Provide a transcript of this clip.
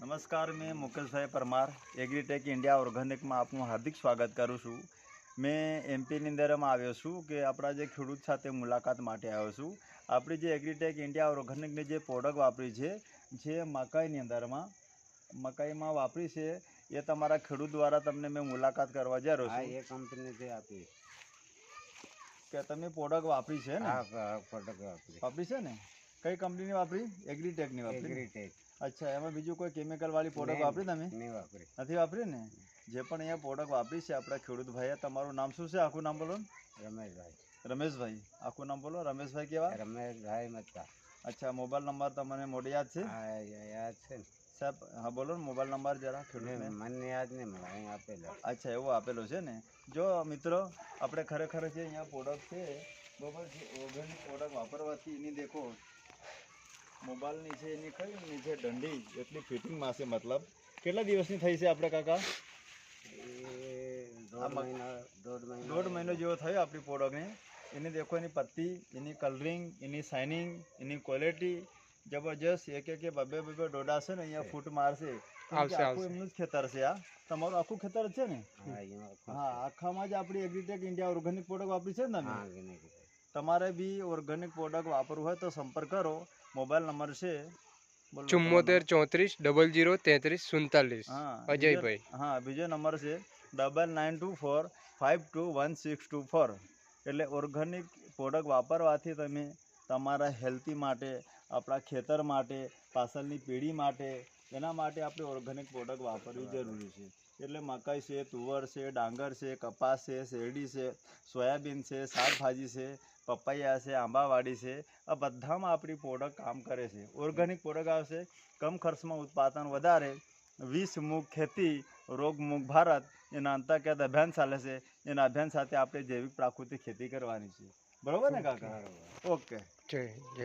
નમસ્કાર, મેં મુકેશભાઈ Parmar agritech India ઓર્ગેનિકમાં આપનું હાર્દિક સ્વાગત કરું છું. મેં એમપીની અંદરમાં આવ્યો છું કે આપણા જે ખેડૂત સાથે મુલાકાત માટે આવ્યો છું. આપણી જે એગ્રીટેક ઇન્ડિયા ઓર્ગેનિકની જે પ્રોડક્ટ વાપરી છે, જે મકાઈની અંદરમાં મકાઈમાં વાપરી છે, એ તમારા ખેડૂત દ્વારા તમને મેં મુલાકાત કરવા જઈ રહ્યો છું. એ કંપનીથી આપી કે તમે પ્રોડક્ટ વાપરી છે ને? પ્રોડક્ટ વાપરી છે ને? કઈ કંપનીની વાપરી? એગ્રીટેકની વાપરી? એગ્રીટેક. અચ્છા, એમાં બીજું કોઈ કેમિકલ વાળી પ્રોડક્ટ વાપરી તમે? નહીં વાપરી. નથી વાપરી ને? જે પણ અહીંયા પ્રોડક્ટ વાપરી છે આપણા ખેડૂત ભાઈએ, તમારું નામ શું છે? આખું નામ બોલો. રમેશભાઈ. રમેશભાઈ, આખું નામ બોલો. રમેશભાઈ કેવા? રમેશભાઈ મત્તા. અચ્છા, મોબાઈલ નંબર તમને મોઢે યાદ છે? હા, યાદ છે ને સાહેબ. હા બોલો ને, મોબાઈલ નંબર જરા ખેડૂતને. મને યાદ નહીં, મને અહીં આપેલો. અચ્છા, એવો આપેલો છે ને. જો મિત્રો, આપણે ખરેખર જે અહીંયા પ્રોડક્ટ છે, બરાબર છે, ઓર્ગેનિક પ્રોડક્ટ વાપરવાથી એની દેખો મોબાઈલની છે, એની ખરી નીચે દંડી એટલી ફિટિંગમાં છે. મતલબ કેટલા દિવસની થઈ છે આપણે કાકા? દોઢ મહિનો જેવો થયો આપણી પ્રોડક્ટને. એની દેખો, એની પત્તી, એની કલરિંગ, એની શાઇનિંગ, એની ક્વોલિટી જબરજસ્ત. એક બબે ડોડા છે ને અહીંયા ફૂટ મારશે. આખું એમનું જ ખેતર છે. આ તમારું આખું ખેતર છે ને? હા, આખામાં જ આપણી એગ્રીટેક ઇન્ડિયા ઓર્ગેનિક પ્રોડક્ટ વાપરી છે ને તમે? તમારે બી ઓર્ગેનિક પ્રોડક્ટ વાપરવું હોય તો સંપર્ક કરો. મોબાઈલ નંબર છે 74 34 00 33 47. અજયભાઈ. હા, બીજો નંબર છે 9924 521624. એટલે ઓર્ગેનિક પ્રોડક્ટ વાપરવાથી તમે તમારા હેલ્થી માટે, આપણા ખેતર માટે, પાછળની પેઢી માટે, એના માટે આપણે ઓર્ગેનિક પ્રોડક્ટ વાપરવી જરૂરી છે. એટલે મકાઈ છે, તુવર છે, ડાંગર છે, કપાસ છે, શેરડી છે, સોયાબીન છે, શાકભાજી છે, પપૈયા છે, આંબાવાડી છે, આ બધામાં આપણી પ્રોડક્ટ કામ કરે છે. ઓર્ગેનિક પ્રોડક્ટ આવશે, કમ ખર્ચમાં ઉત્પાદન વધારે, 20 મુખ ખેતી, રોગ મુક્ત ભારત, એના અંતર્ગત અભિયાન ચાલે છે. એના અભિયાન સાથે આપણે જૈવિક પ્રાકૃતિક ખેતી કરવાની છે. બરોબર ને કાકા? ઓકે. જય